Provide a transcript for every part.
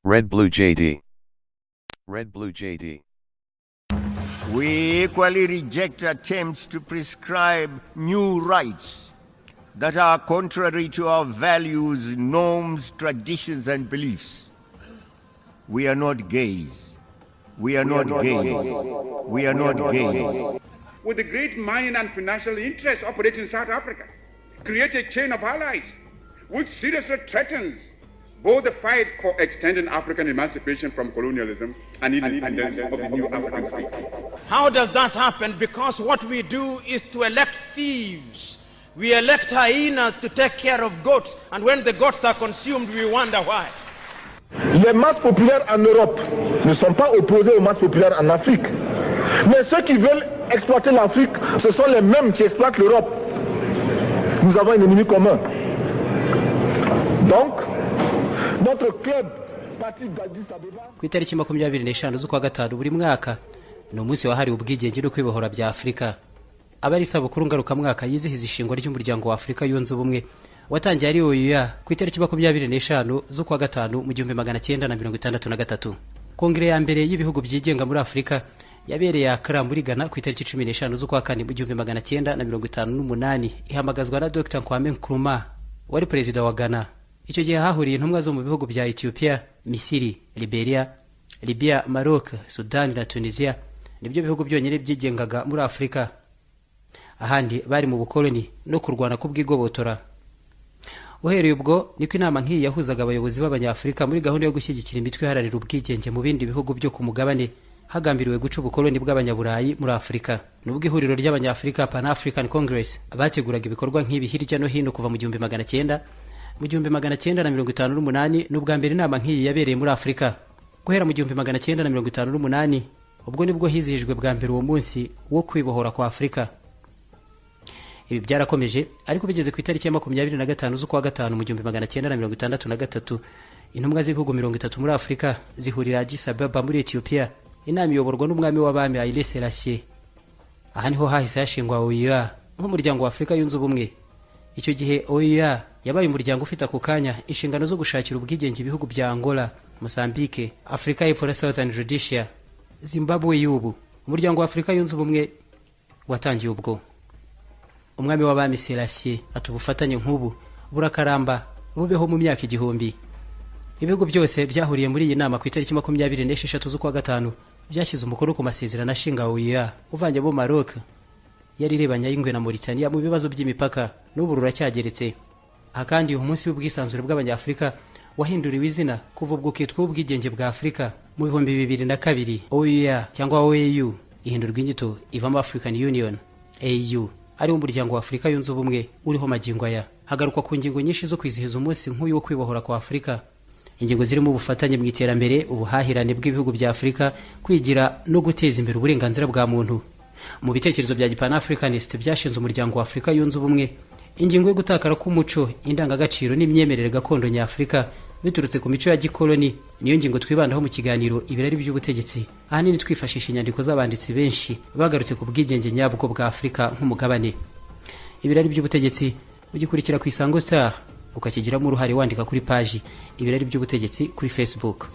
Red Blue JD. Red Blue JD. We equally reject attempts to prescribe new rights that are contrary to our values, norms, traditions, and beliefs. We are not gays. We are not gays. We are not gays. With the great mining and financial interests operating in South Africa, create a chain of allies which seriously threatens both the fight for extending African emancipation from colonialism and independence of the new African states. How does that happen? Because what we do is to elect thieves. We elect hyenas to take care of goats, and when the goats are consumed, we wonder why. Les masses populaires en Europe ne sont pas opposées aux masses populaires en Afrique. Mais ceux qui veulent exploiter l'Afrique, ce sont les mêmes qui exploitent l'Europe. Nous avons un ennemi commun. Donc, notre club parti d'Addis Abeba. Ku itariki 25 z'ukwa gatanu buri mwaka ni umunsi wahariwe ubwigenge no kwibohora bya Afurika. Abari isabukuru ngarukamwaka yizihiza ishingwa ry'umuryango wa Afurika yunze ubumwe watangiye ari UBUJIJI ku itariki 25 z'ukwa gatanu mu 1963. Kongere ya mbere y'ibihugu byigenga muri Afurika yabereye Accra muri Ghana ku itariki 15 z'ukwa kane mu 1958 ihamagazwa na Dr. Kwame Nkrumah wari perezida wa Ghana. Icyo gihe hahuriye intumwa zo mu bihugu bya Ethiopia, Misiri, Liberia, Libya, Maroc, Sudan na Tunisia. Nibyo bihugu byonyine byigengaga muri Afurika. Ahandi bari mu bukoloni no kurwana kubwigobotora. Uhereye ubwo niko inama nk'iyi yahuzaga abayobozi b'Abanyafurika muri gahunda yo gushyigikira imitwe iharanira ubwigenge mu bindi bihugu byo ku mugabane hagambiriwe guca ubukoloni bw'Abanyaburayi muri Afurika. Nubwo ihuriro ry'Abanyafurika Pan African Congress bateguraga ibikorwa nk'ibi hirya no hino kuva mu 1900 mu 1958 n'ubwa mbere inama nk'iyi yabereye muri Afurika. Guhera mu 1958 ubwo nibwo hizihijwe bwa mbere uwo munsi wo kwibohora kwa Afurika. Ibi byarakomeje ariko bigeze ku itariki ya 25 z'ukwa gatanu mu 1963 intumwa z'ibihugu 30 muri Afurika zihurira Addis Ababa muri Ethiopia. Inama iyoborwa n'umwami w'abami Haile Selassie. Aha niho hahise hashingwa UBUJIJI nk'umuryango wa Afurika yunze ubumwe. Icyo gihe UBUJIJI yabaye umuryango ufite ako kanya inshingano zo gushakira ubwigenge ibihugu bya Angola, Mozambique, Afrika y'Epfo na Southern Rhodesia, Zimbabwe y'ubu. Umuryango wa Afurika yunze ubumwe watangiye ubwo. Umwami w'abami Selassie atubufatanye nk'ubu burakaramba bubeho mu myaka igihumbi. Ibihugu byose byahuriye muri iyi nama ku itariki 26 z'ukwa gatanu byashyize umukono ku masezerano ashinga UBUJIJI uvanye bo Maroc yari rebanya y'ingwe na Mauritania mu bibazo by'imipaka n'ubu ruracyageretse. Aha kandi umunsi w'ubwisanzure bw'Abanyafurika wahinduriwe izina kuva ubwo kitwa ubwigenge bwa Afurika mu 2002. UBUJIJI cyangwa OAU ihindurwa inyito ivamo African Union AU ari umuryango wa Afurika yunze ubumwe uriho magingo aya. Hagarukwa ku ngingo nyinshi zo kwizihiza umunsi nk'uyu wo kwibohora kwa Afurika. Ingingo zirimo ubufatanye mu iterambere, ubuhahirane bw'ibihugu bya Afurika, kwigira no guteza imbere uburenganzira bwa muntu. Mu bitekerezo bya Pan-Africanist byashinze umuryango wa Afurika yunze ubumwe, ingingo yo gutakara k'umuco, indangagaciro n'imyemerere gakondo nyafurika biturutse ku mico ya gikoloni niyo ngingo twibandaho mu kiganiro ibirari by'ubutegetsi. Ahanini twifashisha inyandiko z'abanditsi benshi bagarutse ku bwigenge nyabwo bwa Afurika nk'umugabane. Ibirari by'ubutegetsi ugikurikira ku Isango Star ukakigiramo uruhare wandika kuri page ibirari by'ubutegetsi kuri Facebook.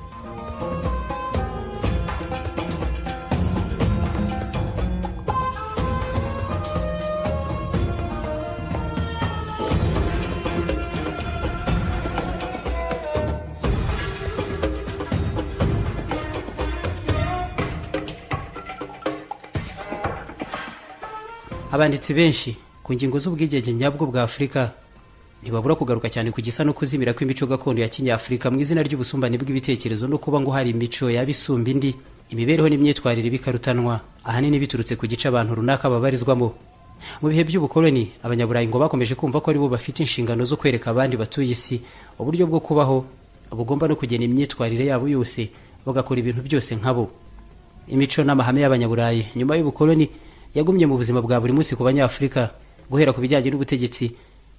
Abanditsi benshi ku ngingo z'ubwigenge nyabwo bwa Afurika ntibabura kugaruka cyane ku gisa no kuzimira kw'imico gakondo ya Kinyafurika mu izina ry'ubusumbane bw'ibitekerezo no kuba ngo hari imico yabisumba indi, imibereho n'imyitwarire bikarutanwa ahanini biturutse ku gice abantu runaka babarizwamo. Mu bihe by'ubukoloni Abanyaburayi ngo bakomeje kumva ko ari bo bafite inshingano zo kwereka abandi batuye isi uburyo bwo kubaho bugomba no kugena imyitwarire yabo yose, bagakora ibintu byose nkabo. Imico n'amahame y'Abanyaburayi nyuma y'ubukoloni yagumye mu buzima bwa buri munsi ku Banyafurika, guhera ku bijyanye n'ubutegetsi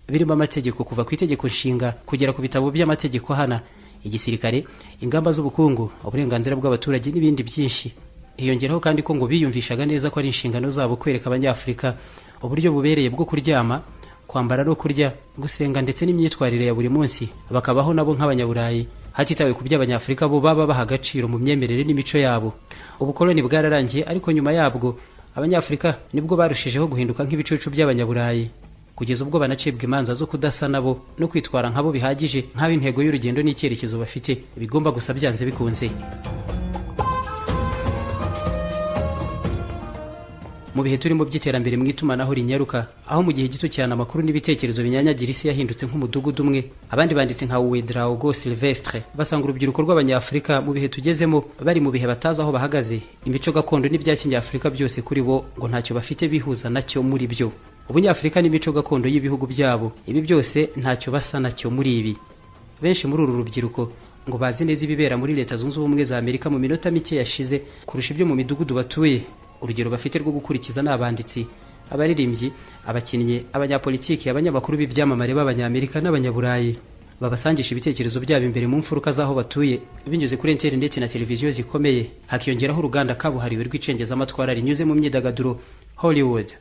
birimo amategeko kuva ku itegeko nshinga kugera ku bitabo by'amategeko hana, igisirikare, ingamba z'ubukungu, uburenganzira bw'abaturage n'ibindi byinshi. Hiyongeraho kandi ko ngo biyumvishaga neza ko ari inshingano zabo kwereka Abanyafurika uburyo bubereye bwo kuryama, kwambara no kurya, gusenga ndetse n'imyitwarire ya buri munsi, bakabaho nabo nk'Abanyaburayi hatitawe ku by'abanyafurika bo baba baha agaciro mu myemerere n'imico yabo. Ubukoloni bwararangiye, ariko nyuma yabwo abanyafurika nibwo barushijeho guhinduka nk'ibicucu by'abanyaburayi, kugeza ubwo banacibwa imanza zo kudasa nabo no kwitwara nkabo bihagije, nk'aho intego y'urugendo n'icyerekezo bafite bigomba gusa byanze bikunze. Mu bihe turimo by'iterambere mu itumanaho rinyaruka, aho mu gihe gito cyane amakuru n'ibitekerezo binyanyagira isi yahindutse nk'umudugudu umwe, abandi banditse nka Ouedraogo Silvestre basanga urubyiruko rw'abanyafurika mu bihe tugezemo bari mu bihe batazi aho bahagaze, imico gakondo n'ibya kinyafurika byose kuri bo ngo ntacyo bafite bihuza nacyo muri byo. Ubunyafurika n'imico gakondo y'ibihugu byabo, ibi byose ntacyo basa nacyo muri ibi. Benshi muri uru rubyiruko ngo bazi neza ibibera muri Leta Zunze Ubumwe za Amerika mu minota mike yashize kurusha ibyo mu midugudu batuye. Urugero bafite rwo gukurikiza n'abanditsi, abaririmbyi, abakinnyi, abanyapolitiki, abanyamakuru b'ibyamamare b'abanyamerika n'abanyaburayi. Babasangisha ibitekerezo byabo imbere mu mfuruka z'aho batuye binyuze kuri internet na televiziyo zikomeye, hakiyongeraho uruganda kabuhariwe rw'icengezamatwara rinyuze mu myidagaduro Hollywood.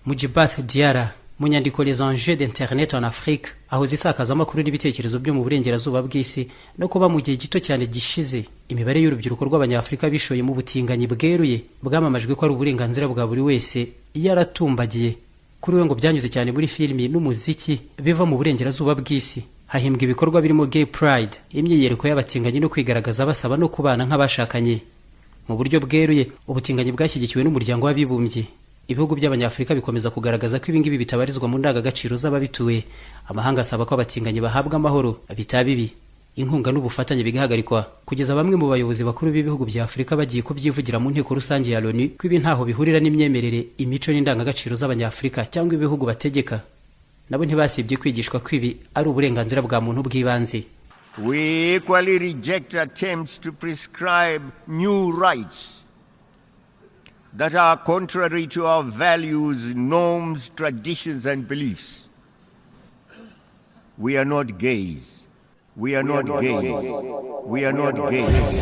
Mujibat Diarra, mu nyandiko Les enjeux d'internet en Afrique, aho zisakaza amakuru n'ibitekerezo byo mu burengerazuba bw'isi no kuba mu gihe gito cyane gishize imibare y'urubyiruko rw'abanyafurika bishoye mu butinganyi bweruye bwamamajwe ko ari uburenganzira bwa buri wese yaratumbagiye. Kuri we ngo byanyuze cyane muri filimi n'umuziki biva mu burengerazuba bw'isi, hahimbwa ibikorwa birimo gay pride, imyiyereko y'abatinganyi no kwigaragaza basaba no kubana nk'abashakanye. Mu buryo bweruye ubutinganyi bwashyigikiwe n'umuryango w'abibumbye. Ibihugu by'abanyafurika bikomeza kugaragaza ko ibingibi bitabarizwa mu ndangagaciro z'ababituye. Amahanga asaba ko abatinganyi bahabwa amahoro bitabibi, inkunga n'ubufatanye bigahagarikwa, kugeza bamwe mu bayobozi bakuru b'ibihugu bya Afurika bagiye kubyivugira mu nteko rusange ya Loni ko ibi ntaho bihurira n'imyemerere, imico n'indangagaciro z'abanyafurika cyangwa ibihugu bategeka. Nabo ntibasibye kwigishwa ko ibi ari uburenganzira bwa muntu bw'ibanze. We equally reject attempts to prescribe new rights that are contrary to our values, norms, traditions, and beliefs. We are not gays. We are not gays. We are not gays.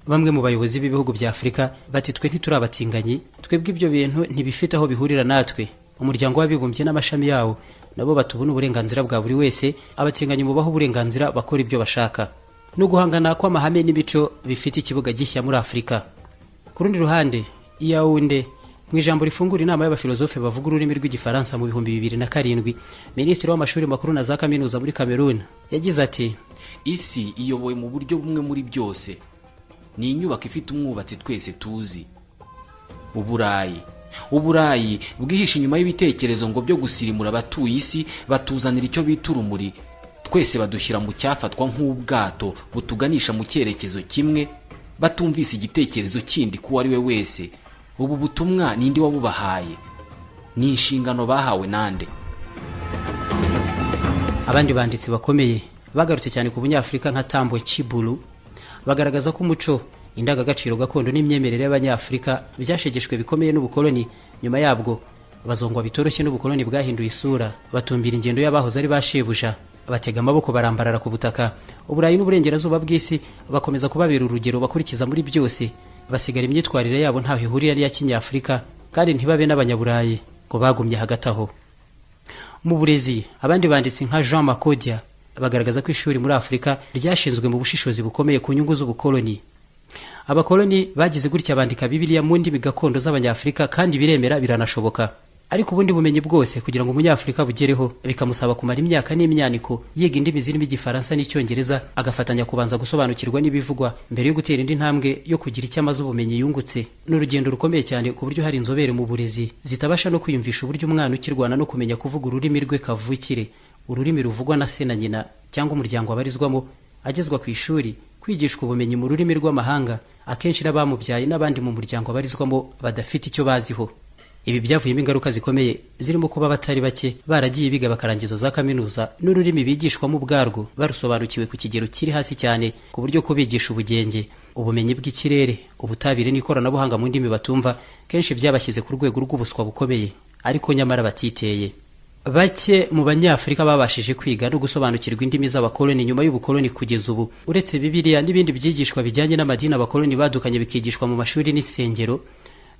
Bamwe mu bayobozi b'ibihugu bya Afurika bati twe ntituri abatinganyi, twebwe ibyo bintu ntibifite aho bihurira natwe. Umuryango w'abibumbye n'amashami yawo nabo batubona uburenganzira bwa buri wese, abatinganyi mubaho uburenganzira bakora ibyo bashaka. No guhangana kw'amahame n'imico bifite ikibuga gishya muri Afurika. Ku rundi ruhande, Yaounde, mu ijambo rifungura inama y'abafilozofe bavuga ururimi rw'igifaransa mu 2007, Minisitiri w'amashuri makuru na za kaminuza muri Cameroon yagize ati: isi iyobowe mu buryo bumwe muri byose, ni inyubako ifite umwubatsi twese tuzi. Uburayi bwihisha inyuma y'ibitekerezo ngo byo gusirimura abatuye isi, batuzanira icyo bita urumuri, twese badushyira mu cyafatwa nk'ubwato butuganisha mu cyerekezo kimwe, batumvise igitekerezo kindi kuwo ari we wese. Ubu butumwa ninde wabubahaye? Ni inshingano bahawe nande? Abandi banditsi bakomeye bagarutse cyane ku bunyafurika nka Tambwe Chibulu, bagaragaza ko umuco, indangagaciro gakondo n'imyemerere y'abanyafurika byashegeshwe bikomeye n'ubukoloni. Nyuma yabwo bazongwa bitoroshye n'ubukoloni bwahinduye isura, batumbira ingendo y'abahoze ari bashebuja, batega amaboko barambarara ku butaka. Uburayi n'uburengerazuba bw'isi bakomeza kubabera urugero bakurikiza muri byose, basigara imyitwarire yabo ntaho ihurira n'iya kinyafurika, kandi ntibabe n'abanyaburayi ngo bagumye hagati aho. Mu burezi, abandi banditsi nka Jean Makodia bagaragaza ko ishuri muri Afurika ryashinzwe mu bushishozi bukomeye ku nyungu z'ubukoloni. Abakoloni bagize gutya bandika Bibiliya mu ndimi gakondo z'abanyafurika, kandi biremera biranashoboka. Ariko ubundi bumenyi bwose kugira ngo umunyafurika bugereho bikamusaba kumara imyaka n'imyaniko yiga indimi zirimo igifaransa n'icyongereza, agafatanya kubanza gusobanukirwa n'ibivugwa mbere yo gutera indi ntambwe yo kugira icyo amaze ubumenyi yungutse. N'urugendo rukomeye cyane ku buryo hari inzobere mu burezi zitabasha no kwiyumvisha uburyo umwana ukirwana no kumenya kuvuga ururimi rwe kavukire, ururimi ruvugwa na se na nyina cyangwa umuryango abarizwamo, agezwa ku ishuri kwigishwa ubumenyi mu rurimi rw'amahanga, akenshi n'abamubyaye n'abandi mu muryango abarizwamo badafite icyo baziho. Ibi byavuyemo ingaruka zikomeye zirimo kuba batari bake baragiye biga bakarangiza za kaminuza n'ururimi bigishwamo ubwarwo barusobanukiwe ku kigero kiri hasi cyane, ku buryo kubigisha ubugenge, ubumenyi bw'ikirere, ubutabire n'ikoranabuhanga mu ndimi batumva kenshi byabashyize ku rwego rw'ubuswa bukomeye, ariko nyamara batiteye. Bake mu banyafurika babashije kwiga no gusobanukirwa indimi z'abakoloni nyuma y'ubukoloni kugeza ubu, uretse Bibiliya n'ibindi byigishwa bijyanye n'amadini abakoloni badukanye bikigishwa mu mashuri n'isengero.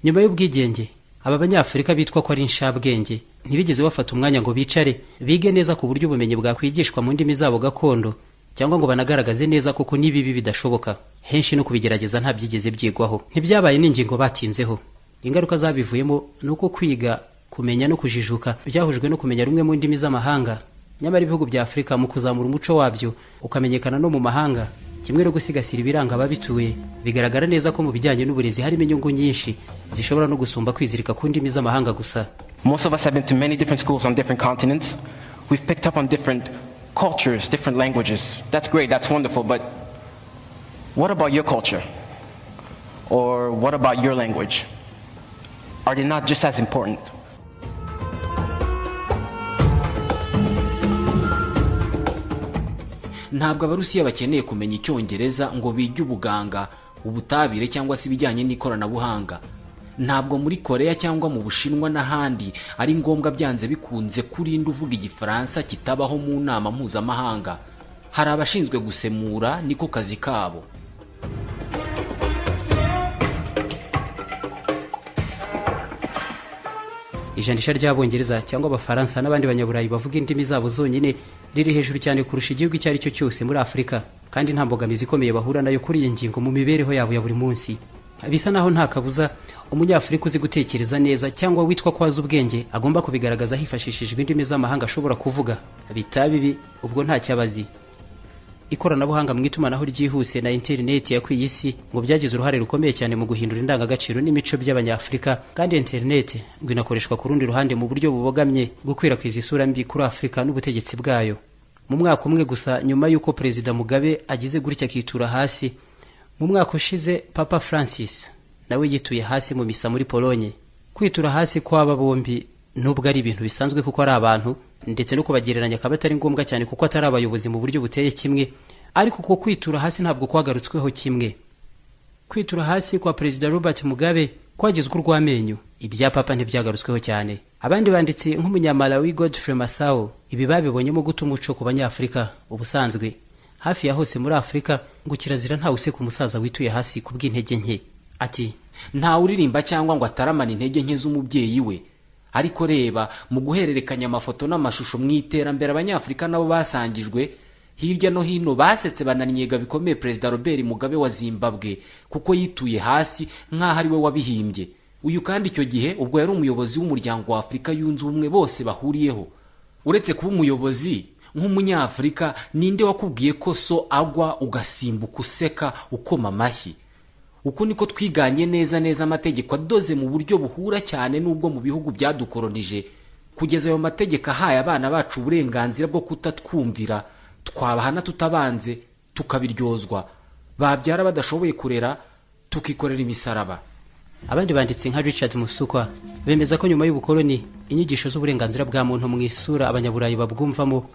Nyuma y'ubwigenge, aba banyafurika bitwa ko ari inshabwenge ntibigeze bafata umwanya ngo bicare bige neza ku buryo ubumenyi bwakwigishwa mu ndimi zabo gakondo cyangwa ngo banagaragaze neza koko nibibi bidashoboka. Henshi no kubigerageza nta byigeze byigwaho, ntibyabaye n'ingingo batinzeho. Ingaruka zabivuyemo nuko kwiga, kumenya no kujijuka byahujwe no kumenya rumwe mu ndimi z'amahanga. Nyamara ibihugu bya Afrika mu kuzamura umuco wabyo ukamenyekana no mu mahanga, kimwe no gusigasira ibiranga ababituye, bigaragara neza ko mu bijyanye n'uburezi harimo inyungu nyinshi zishobora no gusumba kwizirika ku ndimi z'amahanga gusa. Most of us have been to many different schools on different continents. We've picked up on different cultures, different languages. That's great, that's wonderful, but what about your culture? Or what about your language? Are they not just as important? Ntabwo Abarusiya bakeneye kumenya Icyongereza ngo bige ubuganga, ubutabire cyangwa se ibijyanye n'ikoranabuhanga. Ntabwo muri Korea cyangwa mu Bushinwa n'ahandi ari ngombwa byanze bikunze kurinda uvuga Igifaransa kitabaho mu nama mpuzamahanga. Hari abashinzwe gusemura, niko kazi kabo. Ijanisha ry'Abongereza cyangwa Abafaransa n'abandi banyaburayi bavuga indimi zabo zonyine riri hejuru cyane kurusha igihugu icyo ari cyo cyose muri Afrika, kandi nta mbogamizi ikomeye bahura nayo kuri iyi ngingo mu mibereho yabo ya buri munsi. Bisa naho nta kabuza umunyafurika uzi gutekereza neza cyangwa witwa ko azi ubwenge agomba kubigaragaza hifashishijwe indimi z'amahanga ashobora kuvuga. Bitabibi ubwo nta cyabazi. Ikoranabuhanga mu itumanaho ryihuse na internet yakwiye isi ngo byagize uruhare rukomeye cyane mu guhindura indangagaciro n'imico by'abanyafrika, kandi internet ngo inakoreshwa ku rundi ruhande mu buryo bubogamye gukwirakwiza isura mbi kuri Afrika n'ubutegetsi bwayo. Mu mwaka umwe gusa nyuma y'uko Perezida Mugabe agize gutya akitura hasi, mu mwaka ushize Papa Francis nawe yituye hasi mu misa muri Polonye. Kwitura hasi kw'aba bombi nubwo ari ibintu bisanzwe kuko ari abantu, ndetse no kubagereranya akaba atari ngombwa cyane kuko atari abayobozi mu buryo buteye kimwe, ariko ko kwitura hasi ntabwo kwagarutsweho kimwe. Kwitura hasi kwa Perezida Robert Mugabe kwagizwe urw'amenyo, ibya Papa ntibyagarutsweho cyane. Abandi banditsi nk'umunyamalawi Godfrey Masao ibi babibonyemo guta umuco ku banyafrika. Ubusanzwe hafi ya hose muri Afrika ngo kirazira nta useka umusaza wituye hasi ku bw'intege nke. Ati nta uririmba cyangwa ngo ataramana intege nke z'umubyeyi we. Ariko reba mu guhererekanya amafoto n'amashusho mu iterambere abanyafrika nabo basangijwe hirya no hino basetse bananyega bikomeye Perezida Robert Mugabe wa Zimbabwe kuko yituye hasi nk'aho ari we wabihimbye. Uyu kandi icyo gihe ubwo yari umuyobozi w'umuryango wa Afrika yunze ubumwe bose bahuriyeho. Uretse kuba umuyobozi nk'umunyafrika, ninde wakubwiye ko so agwa ugasimbuka useka ukoma amashyi? Uko niko twiganye neza amategeko adoze mu buryo buhura cyane n'ubwo mu bihugu byadukoronije, kugeza ayo mategeko ahaye abana bacu uburenganzira bwo kutatwumvira, twabahana tutabanze, tukabiryozwa, babyara badashoboye kurera, tukikorera imisaraba. Abandi banditse nka Richard Musukwa bemeza ko nyuma y'ubukoloni inyigisho z'uburenganzira bwa muntu mu isura abanyaburayi babwumvamo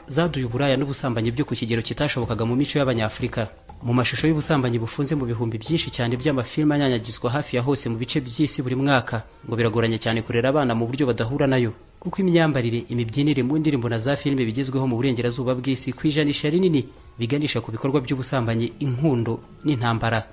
zaduye uburaya n'ubusambanyi byo ku kigero kitashobokaga mu mico y'abanyafrika. Mu mashusho y'ubusambanyi bufunze mu bihumbi byinshi cyane by'amafilm anyanyagizwa hafi ya hose mu bice by'isi buri mwaka, ngo biragoranye cyane kurera abana mu buryo badahura nayo, kuko imyambarire, imibyinire mu ndirimbo na za filime bigezweho mu burengerazuba bw'isi kwijanisha rinini biganisha ku bikorwa by'ubusambanyi, inkundo n'intambara.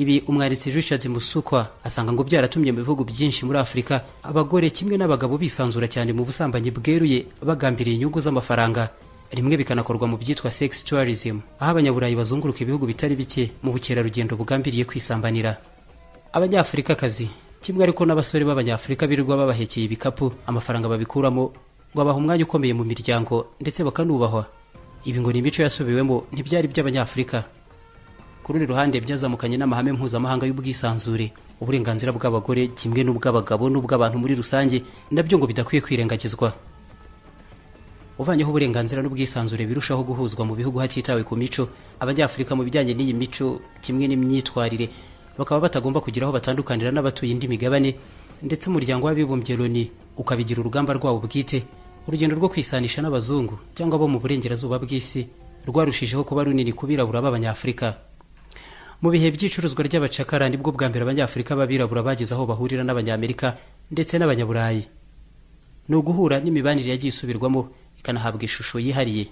Ibi umwanditsi Richard Musukwa asanga ngo byaratumye mu bihugu byinshi muri Afrika abagore kimwe n'abagabo bisanzura cyane mu busambanyi bweruye bagambiriye inyungu z'amafaranga. Rimwe bikanakorwa mu byitwa sex tourism, aho abanyaburayi bazunguruka ibihugu bitari bike mu bukerarugendo bugambiriye kwisambanira. Abanyafrika kazi kimwe ariko n'abasore b'abanyafrika birirwa babahekeye ibikapu, amafaranga babikuramo ngo abaha umwanya ukomeye mu miryango ndetse bakanubahwa. Ibi ngo ni imico yasubiwemo ntibyari by'abanyafrika. Ku rundi ruhande byazamukanye n'amahame mpuzamahanga y'ubwisanzure, uburenganzira bw'abagore kimwe n'ubw'abagabo n'ubw'abantu muri rusange, nabyo ngo bidakwiye kwirengagizwa. Uvanyeho uburenganzira n'ubwisanzure birushaho guhuzwa mu bihugu hatitawe ku mico, abanyafrika mu bijyanye n'iyi mico kimwe n'imyitwarire bakaba batagomba kugira aho batandukanira n'abatuye indi migabane, ndetse umuryango w'abibumbye Loni ukabigira urugamba rwawo bwite. Urugendo rwo kwisanisha n'abazungu cyangwa bo mu burengerazuba bw'isi rwarushijeho kuba runini kubirabura b'abanyafrika. Mu bihe by'icuruzwa ry'abacakara nibwo bwa mbere abanyafrika babirabura bageze aho bahurira n'abanyamerika ndetse n'abanyaburayi. Ni uguhura n'imibanire yagiye isubirwamo ikanahabwa ishusho yihariye.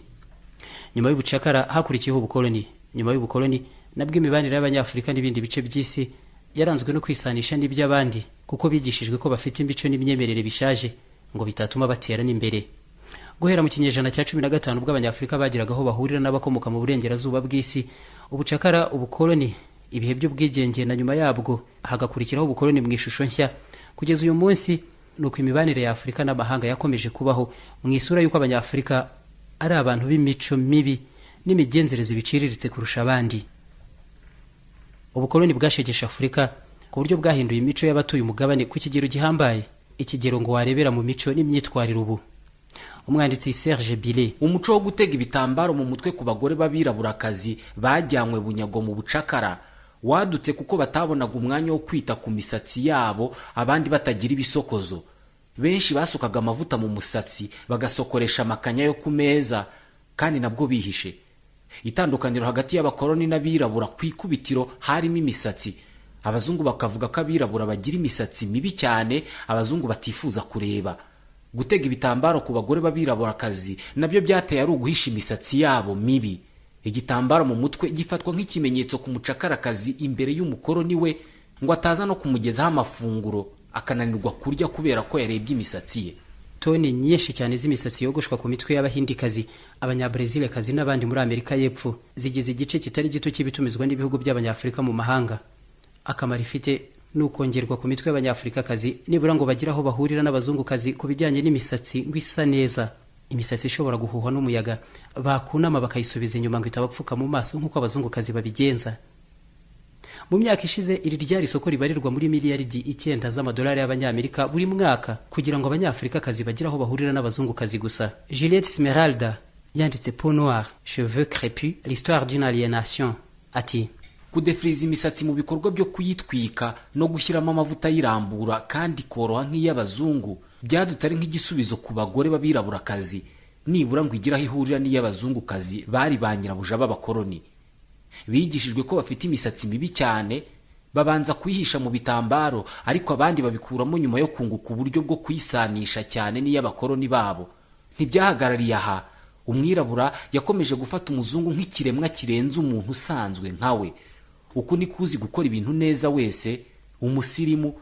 Nyuma y'ubucakara hakurikiyeho ubukoloni. Nyuma y'ubukoloni nabwo imibanire y'abanyafrika n'ibindi bice by'isi yaranzwe no kwisanisha n'iby'abandi kuko bigishijwe ko bafite imico n'imyemerere bishaje ngo bitatuma batera n'imbere. Guhera mu kinyejana cya 15 ubwo abanyafurika bagiragaho bahurira n'abakomoka mu burengerazuba bw'isi, ubucakara, ubukoloni, ibihe by'ubwigenge na nyuma yabwo hagakurikiraho ubukoloni mu ishusho nshya, kugeza uyu munsi nuko imibanire ya Afrika n'amahanga yakomeje kubaho mu isura y'uko abanyafurika ari abantu b'imico mibi n'imigenzereze biciriritse kurusha abandi. Ubukoloni bwashegesha Afrika ku buryo bwahinduye imico y'abatuye umugabane ku kigero gihambaye, ikigero ngo warebera mu mico n'imyitwarire ubu. Umwanditsi Serge Bile, umuco wo gutega ibitambaro mu mutwe ku bagore b'abiraburakazi bajyanywe bunyago mu bucakara wadutse kuko batabonaga umwanya wo kwita ku misatsi yabo, abandi batagira ibisokozo. Benshi basukaga amavuta mu musatsi bagasokoresha amakanya yo ku meza, kandi nabwo bihishe. Itandukaniro hagati y'abakoloni n'abirabura ku ikubitiro harimo imisatsi. Abazungu bakavuga ko abirabura bagira imisatsi mibi cyane abazungu batifuza kureba. Gutega ibitambaro ku bagore b'abiraburakazi nabyo byateye ari uguhisha imisatsi yabo mibi. Igitambaro mu mutwe gifatwa nk'ikimenyetso ku mucakarakazi imbere y'umukoloni we ngo ataza no kumugezaho amafunguro akananirwa kurya kubera ko yarebye imisatsi ye. Toni nyinshi cyane z'imisatsi yogoshwa ku mitwe y'abahindikazi, abanyabrezilekazi n'abandi muri Amerika y'Epfo zigize igice kitari gito cy'ibitumizwa n'ibihugu by'abanyafurika mu mahanga. Akamaro ifite nukongerwa ku mitwe y'abanyafurikakazi nibura ngo bagira aho bahurira n'abazungukazi ku bijyanye n'imisatsi ngo isa neza. Imisatsi ishobora guhuhwa n'umuyaga, bakunama bakayisubiza inyuma ngo itabapfuka mu maso nk'uko abazungukazi babigenza. Mu myaka ishize iri ryari isoko ribarirwa muri miliyaridi 9 z'amadolari y'abanyamerika buri mwaka kugira ngo abanyafurikakazi bagira aho bahurira n'abazungukazi gusa. Juliette Smeralda yanditse Peau Noire, Cheveux crépus, l'histoire d'une aliénation, ati kudefriza imisatsi mu bikorwa byo kuyitwika no gushyiramo amavuta y'irambura kandi koroha nk'iy'abazungu byadutari nk'igisubizo ku bagore b'abiraburakazi, nibura ngo igiraho ihurira n'iy'abazungukazi bari ba nyirabuja b'abakoloni. Bigishijwe ko bafite imisatsi mibi cyane, babanza kuyihisha mu bitambaro, ariko abandi babikuramo nyuma yo kunguka uburyo bwo kuyisanisha cyane n'iy'abakoloni babo. Ntibyahagarariye aha, umwirabura yakomeje gufata umuzungu nk'ikiremwa kirenze umuntu usanzwe nkawe. Uku ni kuzi gukora ibintu neza wese, umusirimu,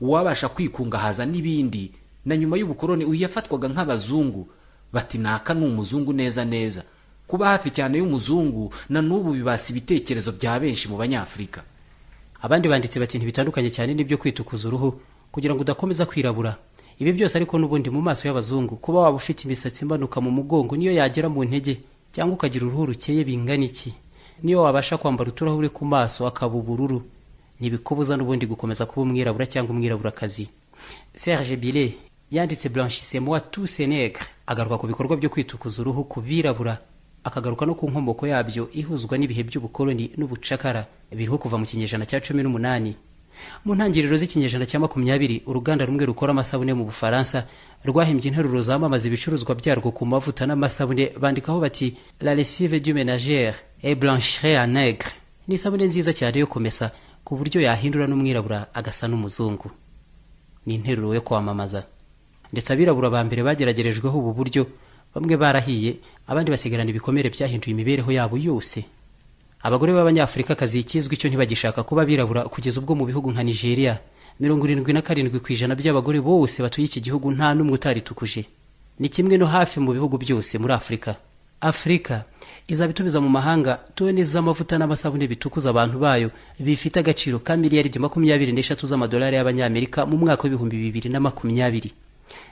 uwabasha kwikungahaza n'ibindi, na nyuma y'ubukoloni uyafatwaga nk'abazungu, bati naka n'umuzungu neza neza. Kuba hafi cyane y'umuzungu na n'ubu bibasa ibitekerezo bya benshi mu banyafurika. Abandi banditse bati ntibitandukanye cyane n'ibyo kwitukuza uruhu kugira ngo udakomeza kwirabura. Ibi byose ariko n'ubundi mu maso y'abazungu kuba waba ufite imisatsi imanuka mu mugongo niyo yagera mu ntege, cyangwa ukagira uruhu rukeye bingana iki, niyo wabasha kwambara uturahure ku maso akaba ubururu, ntibikubuza n'ubundi gukomeza kuba umwirabura cyangwa umwiraburakazi. Serge Bile yanditse Blanchissez-moi tous ces nègres, agaruka ku bikorwa byo kwitukuza uruhu ku birabura, akagaruka no ku nkomoko yabyo ihuzwa n'ibihe by'ubukoloni n'ubucakara biriho kuva mu kinyejana cya 18. Mu ntangiriro z'ikinyejana cya 20 uruganda rumwe rukora amasabune mu Bufaransa rwahimbye interuro zamamaza ibicuruzwa byarwo ku mavuta n'amasabune, bandikaho bati la lessive du ménagère est blancherie à nègre. Ni sabune nziza cyane yo kumesa ku buryo yahindura n'umwirabura agasa n'umuzungu. Ni interuro yo kwamamaza. Ndetse abirabura ba mbere bageragerejweho ubu buryo, bamwe barahiye, abandi basigarana ibikomere byahinduye imibereho yabo yose. Abagore b'abanyafurikakazi ikizwi cyo ntibagishaka kuba birabura kugeza ubwo mu bihugu nka Nigeria 77% by'abagore bose batuye iki gihugu nta n'umwe utaritukuje. Ni kimwe no hafi mu bihugu byose muri Afrika. Afrika izabitumiza mu mahanga toni z'amavuta n'amasabune bitukuza abantu bayo bifite agaciro ka miliyaridi 23 z'amadolari y'abanyamerika mu mwaka w'ibihumbi 2020.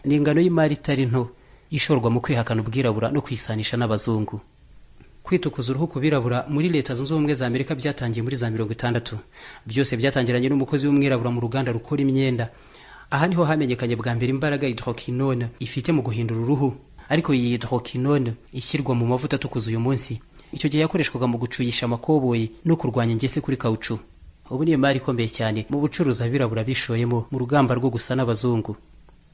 Ni ingano y'imari itari nto ishorwa mu kwihakana ubwirabura no kwisanisha n'abazungu. Kwitukuza uruhu ku birabura muri Leta Zunze Ubumwe za Amerika byatangiye muri za 60. Byose byatangiranye n'umukozi w'umwirabura mu ruganda rukora imyenda. Aha niho hamenyekanye bwa mbere imbaraga hydroquinone ifite mu guhindura uruhu. Ariko iyi hydroquinone ishyirwa mu mavuta atukuza uyu munsi, icyo gihe yakoreshwaga mu gucuyisha amakoboyi no kurwanya ingese kuri kauchu. Ubu ni imari ikomeye cyane mu bucuruzi abirabura bishoyemo mu rugamba rwo gusa n'abazungu.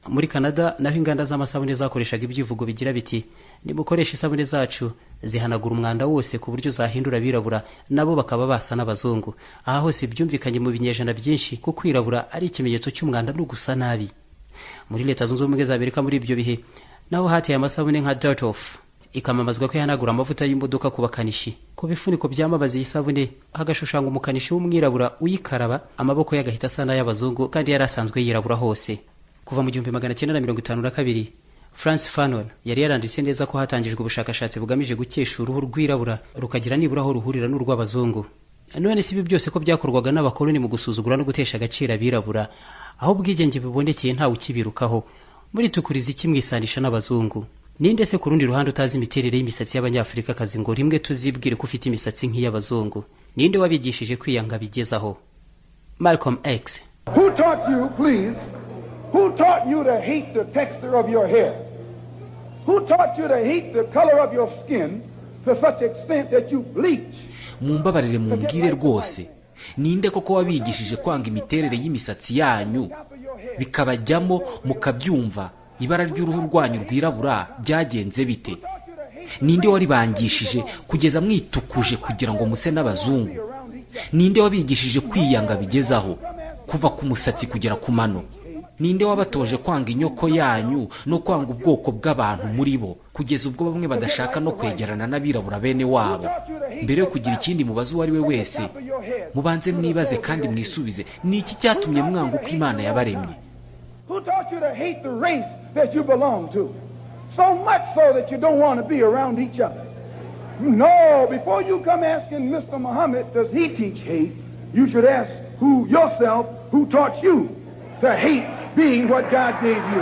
Muri Canada naho inganda z'amasabune zakoreshaga ibyivugo bigira biti nimukoresha isabune zacu zihanagura umwanda wose ku buryo zahindura abirabura nabo bakaba basa n'abazungu. Aha hose byumvikanye mu binyejana byinshi ko kwirabura ari ikimenyetso cy'umwanda no gusa nabi. Muri Leta Zunze Ubumwe za Amerika muri ibyo bihe naho hateye amasabune nka Dirt Off, ikamamazwa ko yanagura amavuta y'imodoka ku bakanishi ku bifuniko byamamaza iyi sabune hagashushanga umukanishi w'umwirabura uyikaraba amaboko y'agahita asa n'ay'abazungu kandi yari asanzwe yirabura hose. Kuva mu 1952 France Fanon yari yaranditse neza ko hatangijwe ubushakashatsi bugamije gukesha uruhu rwirabura rukagira nibura aho ruhurira n'urw'abazungu. None si ibi byose ko byakorwaga n'abakoloni mu gusuzugura no gutesha agaciro abirabura, aho ubwigenge bubonekeye ntawe ukibirukaho. Muri tukuriza iki mwisanisha n'abazungu? Ninde se ku rundi ruhande utazi imiterere y'imisatsi y'Abanyafurika kazi ngo rimwe tuzibwire ko ufite imisatsi nk'iy'abazungu? Ninde wabigishije kwiyanga bigezaho? Malcolm X. Who taught you, please? Who taught you to hate the texture of your hair? Who taught you to hate the color of your skin to such extent that you bleach? Mumbabarire mumbwire rwose, ninde koko wabigishije kwanga imiterere y'imisatsi yanyu bikabajyamo mukabyumva ibara ry'uruhu rwanyu rwirabura byagenze bite? Ninde waribangishije kugeza mwitukuje kugira ngo muse n'abazungu? Ninde wabigishije kwiyanga bigezaho kuva ku musatsi kugera ku mano? Ninde wabatoje kwanga inyoko yanyu no kwanga ubwoko bw'abantu muri bo kugeza ubwo bamwe badashaka no kwegerana n'abirabura bene wabo? Mbere yo kugira ikindi mubazo uwo ari we wese, mubanze mwibaze kandi mwisubize, ni iki cyatumye mwanga uko Imana yabaremye? Who taught you to hate the race that you belong to? So much so that you don't want to be around each other. No, before you come asking Mr. Muhammad, does he teach hate? You should ask yourself, who taught you to hate being what God gave you?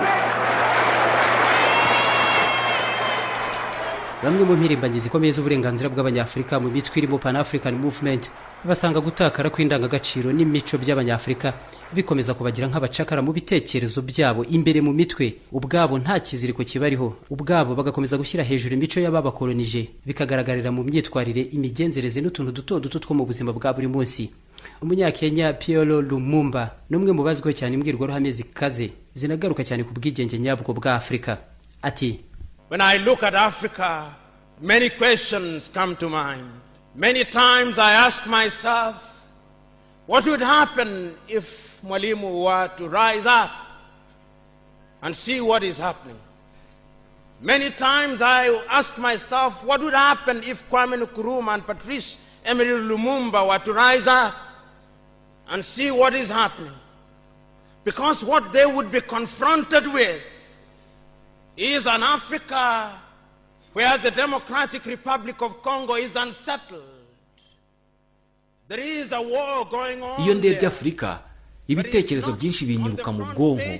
Bamwe mu mpirimbanyi zikomeye z'uburenganzira bw'Abanyafurika mu mitwe irimo Pan-African Movement basanga gutakara kw'indangagaciro n'imico by'Abanyafurika bikomeza kubagira nk'abacakara mu bitekerezo byabo imbere mu mitwe ubwabo nta kiziriko kibariho, ubwabo bagakomeza gushyira hejuru imico y'ababakolonije bikagaragarira mu myitwarire, imigenzereze n'utuntu duto duto two mu buzima bwa buri munsi. Umunyakenya Pierre Lumumba n'umwe mu bazwiho cyane imbwirwaruhame zikaze zinagaruka cyane ku bwigenge nyabwo bwa Afrika. Ati, when I look at Africa, many questions come to mind. Many times I ask myself, what would happen if Mwalimu were to rise up and see what is happening? Many times I ask myself, what would happen if Kwame Nkrumah and Patrice Emery Lumumba were to rise up and see what is happening? Because what they would be confronted with is an Africa where the Democratic Republic of Congo is unsettled. There is a war going on. Iyo ndebye Afrika, ibitekerezo byinshi binyuruka mu bwonko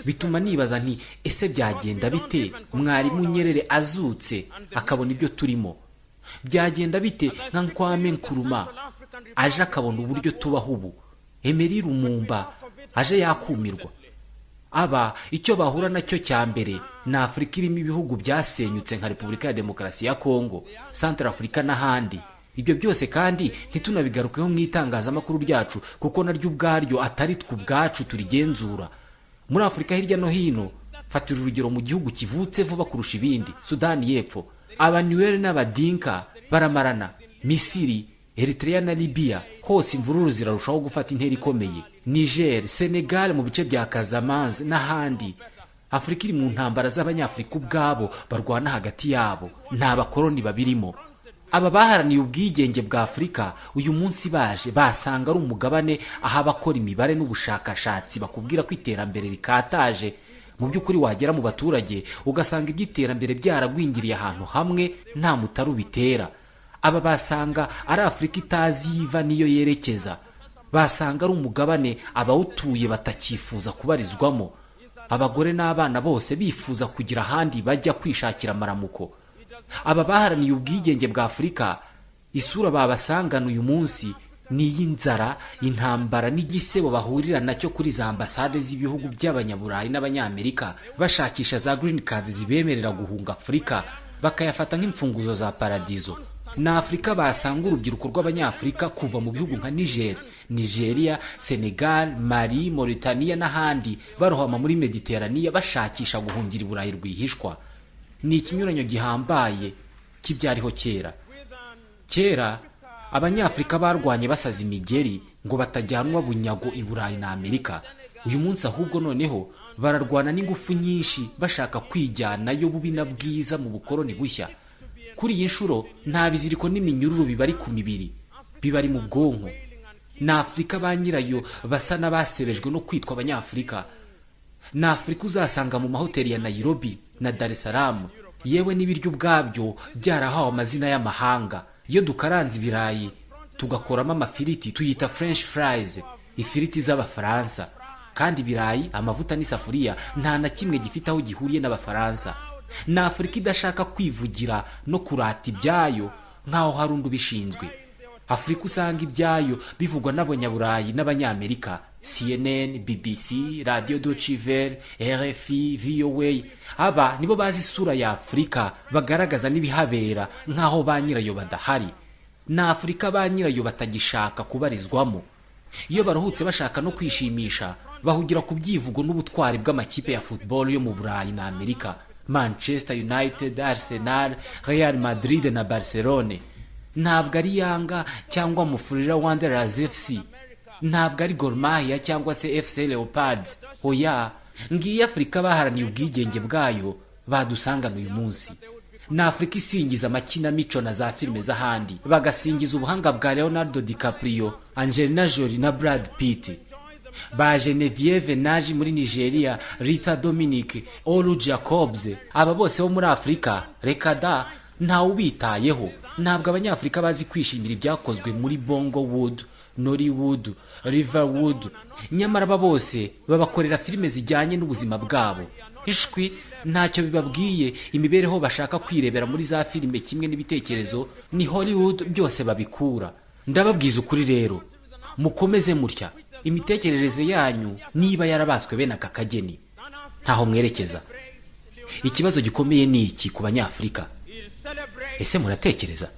bituma nibaza nti ese byagenda bite mwarimu Nyerere azutse akabona ibyo turimo? Byagenda bite nka Kwame Nkrumah aje akabona uburyo tubaho ubu? Emery Lumumba aje yakumirwa? Aba icyo bahura nacyo cya mbere na Afrika irimo ibihugu byasenyutse nka Repubulika ya Demokarasi ya Kongo, Central Africa n'ahandi. Ibyo byose kandi ntitunabigarukeho mu itangazamakuru ryacu kuko naryo ubwaryo atari tw'ubwacu turigenzura. Muri Afrika hirya no hino, fatira urugero mu gihugu kivutse vuba kurusha ibindi, Sudani y'Epfo, Abanyuer n'Abadinka baramarana. Misiri, Eritrea na Libya hose imvururu zirarushaho gufata intera ikomeye. Niger, Senegal mu bice bya Casamance n'ahandi. Afrika iri mu ntambara z'Abanyafurika ubwabo barwana hagati yabo, nta bakoloni babirimo. Aba baharaniye ubwigenge bwa Afrika uyu munsi baje basanga ari umugabane aho abakora imibare n'ubushakashatsi bakubwira ko iterambere rikataje. Mu by'ukuri wagera mu baturage ugasanga iby'iterambere byaragwingiriye ahantu hamwe nta mutaru bitera. Aba basanga ari Afrika itazi yiva niyo yerekeza. Basanga ari umugabane abawutuye batakifuza kubarizwamo. Abagore n'abana bose bifuza kugira ahandi bajya kwishakira amaramuko. Aba baharaniye ubwigenge bwa Afrika isura babasangana uyu munsi ni y'inzara, intambara n'igisebo bahurira nacyo kuri za ambasade z'ibihugu by'Abanyaburayi n'Abanyamerika bashakisha za green cards zibemerera guhunga Afrika bakayafata nk'imfunguzo za paradizo. Na Afrika basanga urubyiruko rw'Abanyafurika kuva mu bihugu nka Niger, Nigeria, Senegal, Mali, Mauritania n'ahandi barohama muri Mediterania bashakisha guhungira i Burayi rwihishwa. Ni ikinyuranyo gihambaye kibyariho kera. Kera Abanyafurika barwanye basaza imigeri ngo batajyanwa bunyago i Burayi na Amerika. Uyu munsi ahubwo noneho bararwana n'ingufu nyinshi bashaka kwijyanayo bubi na bwiza mu bukoloni bushya. kuri iyi nshuro nta biziriko n'iminyururu bibari ku mibiri, bibari mu bwonko. Na Afurika ba nyirayo basa n'abasebejwe no kwitwa abanyafurika. Na Afurika uzasanga mu mahoteli ya Nairobi na Dar es Salaam, yewe n'ibiryo ubwabyo byarahawe amazina y'amahanga. Iyo dukaranze ibirayi tugakoramo amafiriti tuyita French fries, ifiriti z'Abafaransa. Kandi ibirayi, amavuta n'isafuriya nta na kimwe gifite aho gihuriye n'Abafaransa. Na Afurika idashaka kwivugira no kurata ibyayo nk'aho hari undi ubishinzwe. Afurika usanga ibyayo bivugwa n'Abanyaburayi n'Abanyamerika, CNN, BBC, Radio Deutsche Welle, RFI, VOA. Aba nibo bazi isura ya Afurika, bagaragaza n'ibihabera nk'aho ba nyirayo badahari. Na Afurika ba nyirayo batagishaka kubarizwamo. Iyo baruhutse bashaka no kwishimisha, bahugira ku byivugo n'ubutwari bw'amakipe ya football yo mu Burayi na Amerika, Manchester United, Arsenal, Real Madrid na Barcelona. Ntabwo ari Yanga cyangwa Mufurira Wanderers FC, ntabwo ari Gor Mahia cyangwa se FC Leopards. Oya, ngiye Afurika baharaniye ubwigenge bwayo badusangana uyu munsi. Na Afurika isingiza amakinamico na za filime z'ahandi, bagasingiza ubuhanga bwa Leonardo DiCaprio, Angelina Jolie na Brad Pitt. Ba Genevieve Naji muri Nigeria, Rita Dominic, Olu Jacobs, aba bose bo muri Afurika reka da ntawe ubitayeho. Ntabwo abanyafurika bazi kwishimira ibyakozwe muri Bongowood, Nollywood, Riverwood. Nyamara aba bose babakorera filime zijyanye n'ubuzima bwabo. Ishwi ntacyo bibabwiye imibereho bashaka kwirebera muri za filime kimwe n'ibitekerezo ni Hollywood byose babikura. Ndababwiza ukuri rero, mukomeze mutya imitekerereze yanyu niba yarabaswe bene aka kageni ntaho mwerekeza. Ikibazo gikomeye ni iki ku banyafurika? Ese muratekereza?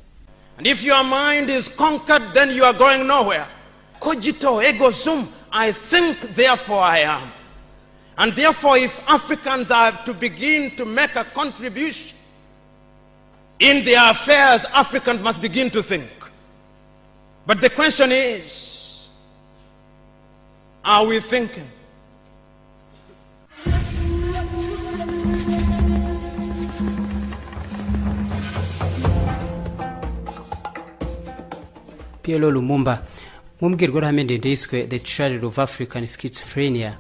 And if your mind is conquered, then you are going nowhere. Cogito ego sum, I think, therefore I am. And therefore, if Africans are to begin to make a contribution in their affairs, Africans must begin to think. But the question is, are we thinking? Pierre Lumumba mu mbwirwaruhame ndende yiswe The Trial of African Schizophrenia.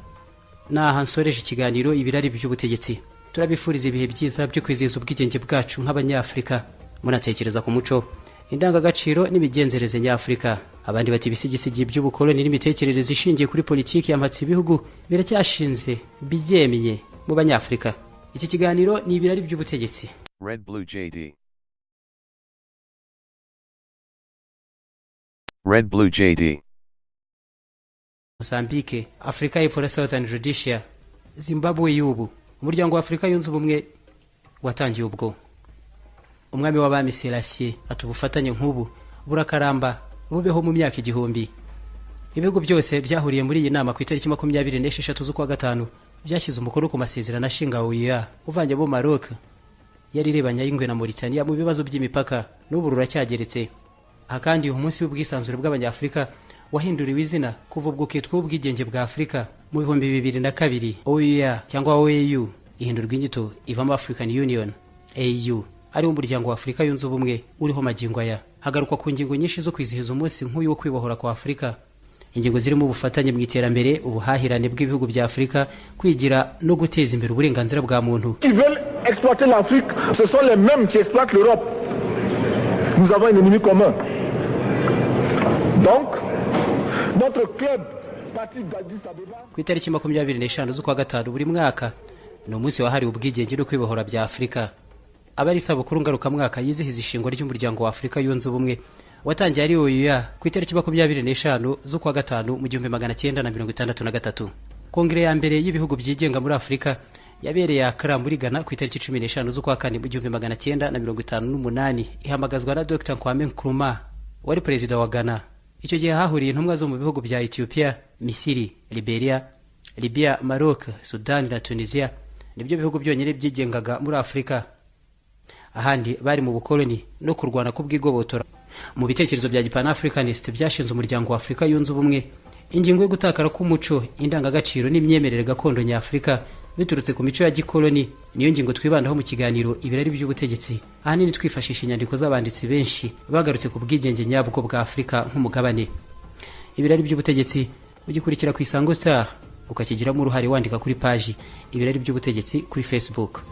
Naha nsoreje ikiganiro ibirari by'ubutegetsi. Turabifuriza ibihe byiza byo kwizihiza ubwigenge bwacu nk'abanyafurika. Munatekereza ku muco, indangagaciro n'imigenzereze nyafurika. Abandi bati bisigisigi by'ubukoloni n'imitekerereze ishingiye kuri politiki y'amatsi ibihugu biracyashinze bigemye mu banyafurika. Iki kiganiro ni ibirari by'ubutegetsi. Red Blue JD. Red Blue JD. Mozambique, Afrika y'Epfo na Southern Rhodesia, Zimbabwe y'ubu. Umuryango wa Afrika yunze ubumwe watangiye ubwo. Umwami w'abami Selassie atubufatanye nk'ubu burakaramba bubeho mu myaka igihumbi. Ibihugu byose byahuriye muri iyi nama ku itariki 26 z'ukwa gatanu byashyize umukono ku masezerano ashinga UBUJIJI uvanye bo Maroc yari rebanya y'ingwe na Mauritania mu bibazo by'imipaka n'ubu ruracyageretse. Aha kandi umunsi w'ubwisanzure bw'abanyafurika wahinduriwe izina kuva ubwo kitwa ubwigenge bwa Afrika mu 2002. UBUJIJI cyangwa OAU ihindurwa inyito ivamo African Union AU, ari umuryango wa Afrika yunze ubumwe uriho magingo aya. Hagarukwa ku ngingo nyinshi zo kwizihiza umunsi nk'uyu wo kwibohora kwa Afrika. Ingingo zirimo ubufatanye mu iterambere, ubuhahirane bw'ibihugu bya Afrika, kwigira no guteza imbere uburenganzira bwa muntu. Qui veulent exploiter l'Afrique, ce sont les mêmes qui exploitent l'Europe. Nous avons un ennemi commun. Donc, notre club parti d'Addis Abeba. Ku itariki 25 z'ukwa gatanu buri mwaka ni umunsi wahariwe ubwigenge no kwibohora bya Afrika. Abari isabukuru ngarukamwaka yizihiza ishingwa ry'umuryango wa Afrika yunze ubumwe watangiye ari UBUJIJI ku itariki 25 z'ukwa gatanu mu 1963. Kongere ya mbere y'ibihugu byigenga muri Afrika yabereye Accra muri Ghana ku itariki 15 z'ukwa kane mu 1958 ihamagazwa na Dr. Kwame Nkrumah wari perezida wa Ghana. Icyo gihe hahuriye intumwa zo mu bihugu bya Ethiopia, Misiri, Liberia, Libya, Maroc, Sudan na Tunisia. Nibyo bihugu byonyine byigengaga muri Afrika. Ahandi bari mu bukoloni no kurwana ku bw'igobotora. Mu bitekerezo bya Pan-Africanist byashinze umuryango wa Afrika yunze ubumwe, ingingo yo gutakara k'umuco, indangagaciro n'imyemerere gakondo nyafrika biturutse ku mico ya gikoloni. Niyo ngingo twibandaho mu kiganiro ibirari by'ubutegetsi, ahanini twifashisha inyandiko z'abanditsi benshi bagarutse ku bwigenge nyabwo bwa Afurika nk'umugabane. Ibirari by'ubutegetsi ugikurikira ku Isango Star, ukakigiramo uruhare wandika kuri page ibirari by'ubutegetsi kuri Facebook.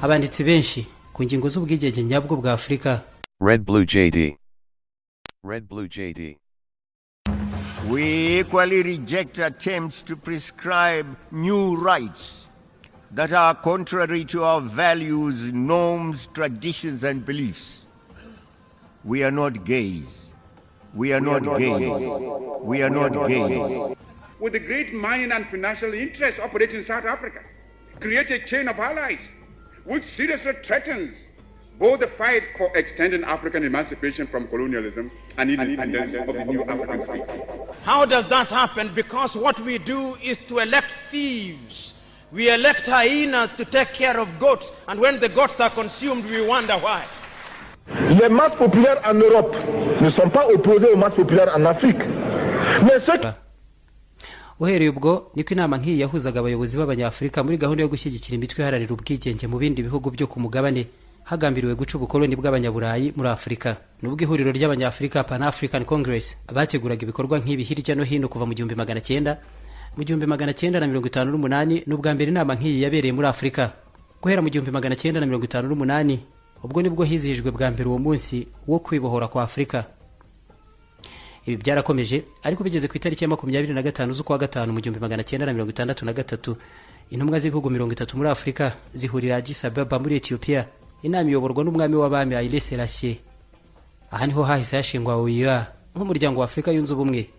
Abanditsi benshi ku ngingo z'ubwigenge nyabwo bwa Afurika. Red Blue JD. Red Blue JD. We equally reject attempts to prescribe new rights that are contrary to our values, norms, traditions, and beliefs. We are not gays. We are not gays. We are not gays. With the great mining and financial interests operating in South Africa, create a chain of allies which seriously threatens both the fight for extending African emancipation from colonialism and independence of the new African states. How does that happen? Because what we do is to elect thieves. We elect hyenas to take care of goats, and when the goats are consumed, we wonder why. Les masses populaires en Europe ne sont pas opposées aux masses populaires en Afrique. Mais ceux uhereye ubwo niko inama nk'iyi yahuzaga abayobozi b'Abanyafurika muri gahunda yo gushyigikira imitwe iharanira ubwigenge mu bindi bihugu byo ku mugabane, hagambiriwe guca ubukoloni bw'Abanyaburayi muri Afurika. Nubwo ihuriro ry'Abanyafurika Pan African Congress bateguraga ibikorwa nk'ibi hirya no hino kuva mu 1900, mu 1958 n'ubwa mbere inama nk'iyi yabereye muri Afurika. Guhera mu 1958 ubwo nibwo hizihijwe bwa mbere uwo munsi wo kwibohora kwa Afurika. Ibi byarakomeje, ariko bigeze ku itariki ya 25 z'ukwa gatanu mu 1963 intumwa z'ibihugu 30 muri Afurika zihurira Addis Ababa muri Ethiopia, inama iyoborwa n'umwami w'abami Haile Selassie. Aha niho hahise hashingwa OUA nk'umuryango wa Afurika yunze ubumwe.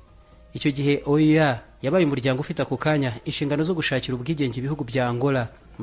Icyo gihe OUA yabaye umuryango ufite ako kanya inshingano zo gushakira ubwigenge ibihugu bya Angola,